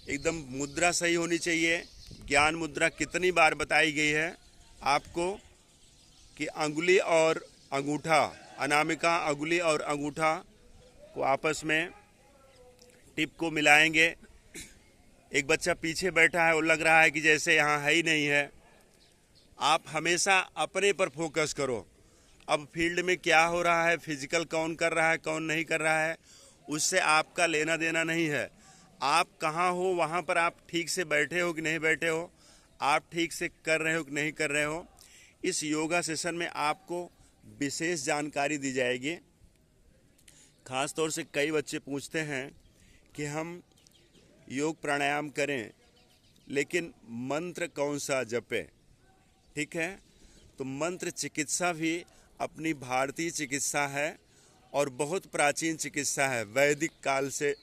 एकदम मुद्रा सही होनी चाहिए। ज्ञान मुद्रा कितनी बार बताई गई है आपको कि अंगुली और अंगूठा, अनामिका अंगुली और अंगूठा को आपस में टिप को मिलाएंगे। एक बच्चा पीछे बैठा है, वो लग रहा है कि जैसे यहाँ है ही नहीं है। आप हमेशा अपने पर फोकस करो। अब फील्ड में क्या हो रहा है, फिजिकल कौन कर रहा है कौन नहीं कर रहा है, उससे आपका लेना देना नहीं है। आप कहाँ हो, वहाँ पर आप ठीक से बैठे हो कि नहीं बैठे हो, आप ठीक से कर रहे हो कि नहीं कर रहे हो। इस योगा सेशन में आपको विशेष जानकारी दी जाएगी। खास तौर से कई बच्चे पूछते हैं कि हम योग प्राणायाम करें लेकिन मंत्र कौन सा जपें। ठीक है, तो मंत्र चिकित्सा भी अपनी भारतीय चिकित्सा है और बहुत प्राचीन चिकित्सा है, वैदिक काल से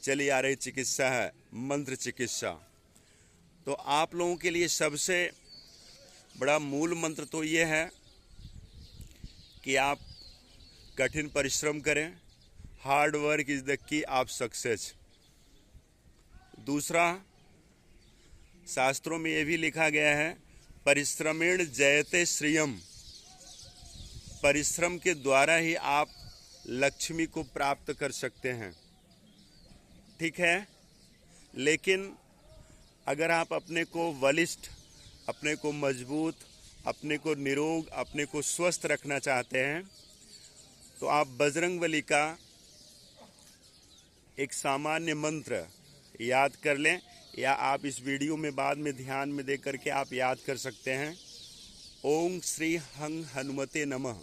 चली आ रही चिकित्सा है मंत्र चिकित्सा। तो आप लोगों के लिए सबसे बड़ा मूल मंत्र तो ये है कि आप कठिन परिश्रम करें। Hard work is the key of success. दूसरा, शास्त्रों में ये भी लिखा गया है, परिश्रमेण जयते श्रियम। परिश्रम के द्वारा ही आप लक्ष्मी को प्राप्त कर सकते हैं। ठीक है, लेकिन अगर आप अपने को बलिष्ठ, अपने को मजबूत, अपने को निरोग, अपने को स्वस्थ रखना चाहते हैं तो आप बजरंगबली का एक सामान्य मंत्र याद कर लें, या आप इस वीडियो में बाद में ध्यान में दे करके आप याद कर सकते हैं। ओम श्री हंग हनुमते नमः।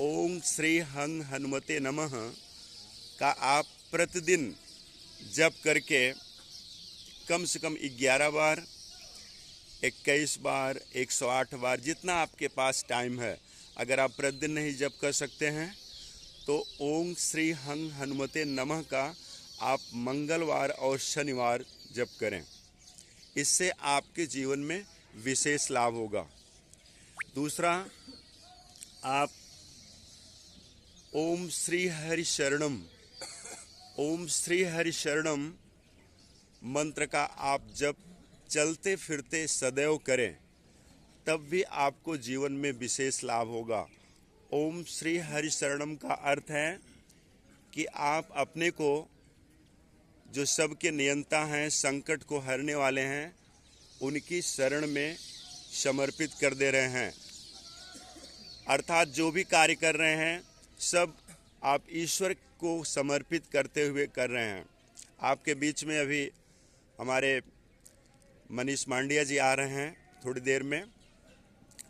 ओम श्री हंग हनुमते नमः का आप प्रतिदिन जप करके कम से कम 11 बार, 21 बार, 108 बार, जितना आपके पास टाइम है। अगर आप प्रतिदिन नहीं जप कर सकते हैं तो ओम श्री हंग हनुमते नमः का आप मंगलवार और शनिवार जप करें। इससे आपके जीवन में विशेष लाभ होगा। दूसरा, आप ओम श्री हरि शरणम, ओम श्री हरि शरणम मंत्र का आप जब चलते फिरते सदैव करें, तब भी आपको जीवन में विशेष लाभ होगा। ओम श्री हरि शरणम का अर्थ है कि आप अपने को, जो सबके नियंता हैं, संकट को हरने वाले हैं, उनकी शरण में समर्पित कर दे रहे हैं। अर्थात जो भी कार्य कर रहे हैं सब आप ईश्वर को समर्पित करते हुए कर रहे हैं। आपके बीच में अभी हमारे मनीष मांडिया जी आ रहे हैं थोड़ी देर में,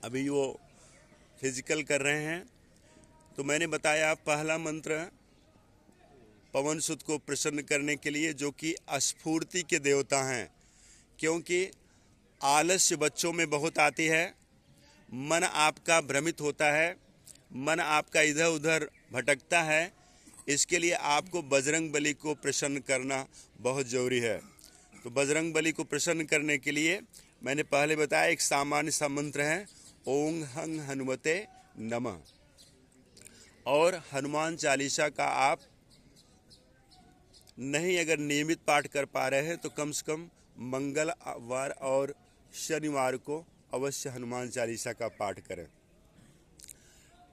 अभी वो फिजिकल कर रहे हैं। तो मैंने बताया पहला मंत्र पवन सुत को प्रसन्न करने के लिए, जो कि स्फूर्ति के देवता हैं, क्योंकि आलस्य बच्चों में बहुत आती है, मन आपका भ्रमित होता है, मन आपका इधर उधर भटकता है। इसके लिए आपको बजरंग बली को प्रसन्न करना बहुत ज़रूरी है। तो बजरंग बली को प्रसन्न करने के लिए मैंने पहले बताया एक सामान्य सा मंत्र है, ओम हंग हनुमते नमः। और हनुमान चालीसा का आप नहीं अगर नियमित पाठ कर पा रहे हैं तो कम से कम मंगलवार और शनिवार को अवश्य हनुमान चालीसा का पाठ करें।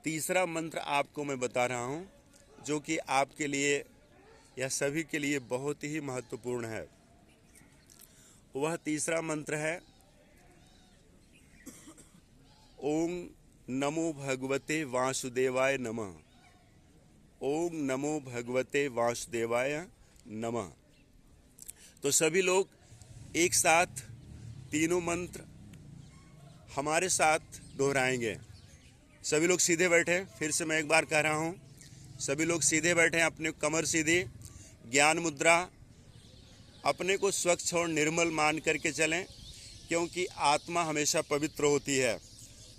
तीसरा मंत्र आपको मैं बता रहा हूं, जो कि आपके लिए या सभी के लिए बहुत ही महत्वपूर्ण है। वह तीसरा मंत्र है ओम नमो भगवते वासुदेवाय नमः। ओम नमो भगवते वासुदेवाय नमः। तो सभी लोग एक साथ तीनों मंत्र हमारे साथ दोहराएंगे। सभी लोग सीधे बैठे, फिर से मैं एक बार कह रहा हूँ, सभी लोग सीधे बैठे, अपने कमर सीधी, ज्ञान मुद्रा, अपने को स्वच्छ और निर्मल मान करके चलें, क्योंकि आत्मा हमेशा पवित्र होती है।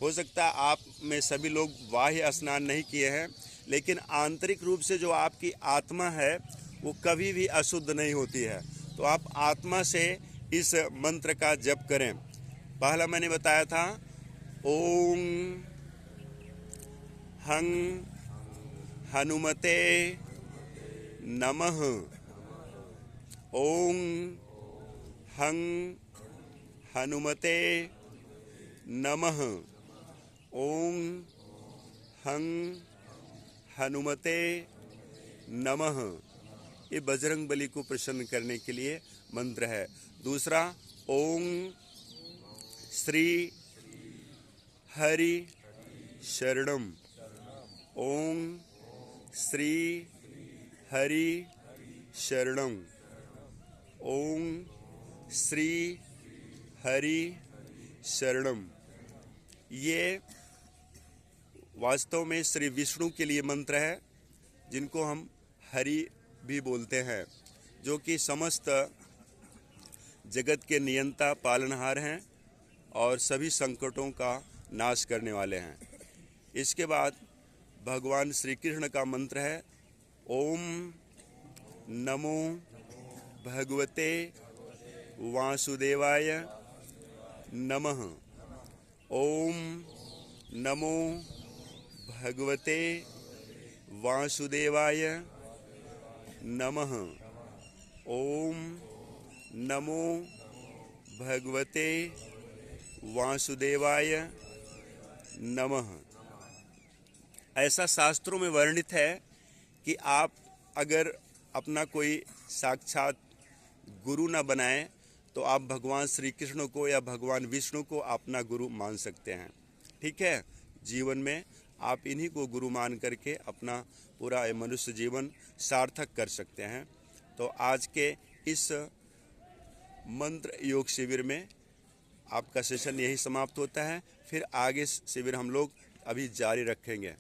हो सकता है आप में सभी लोग बाह्य स्नान नहीं किए हैं, लेकिन आंतरिक रूप से जो आपकी आत्मा है वो कभी भी अशुद्ध नहीं होती है। तो आप आत्मा से इस मंत्र का जप करें। पहला मैंने बताया था ओम हंग हनुमते नमः। ओं हं हनुमते नमः। ओं हं हनुमते नमः। ये बजरंग बली को प्रसन्न करने के लिए मंत्र है। दूसरा, ओं श्री हरि शरणम। ओं श्री हरि शरणम। ओं श्री हरि शरणम। ये वास्तव में श्री विष्णु के लिए मंत्र है, जिनको हम हरि भी बोलते हैं, जो कि समस्त जगत के नियंता पालनहार हैं और सभी संकटों का नाश करने वाले हैं। इसके बाद भगवान श्री कृष्ण का मंत्र है, ओम नमो भगवते वासुदेवाय नमः। ओम नमो भगवते वासुदेवाय नमः। ओम नमो भगवते वासुदेवाय नमः। ऐसा शास्त्रों में वर्णित है कि आप अगर अपना कोई साक्षात गुरु न बनाएं तो आप भगवान श्री कृष्ण को या भगवान विष्णु को अपना गुरु मान सकते हैं। ठीक है, जीवन में आप इन्हीं को गुरु मान करके अपना पूरा मनुष्य जीवन सार्थक कर सकते हैं। तो आज के इस मंत्र योग शिविर में आपका सेशन यही समाप्त होता है। फिर आगे शिविर हम लोग अभी जारी रखेंगे।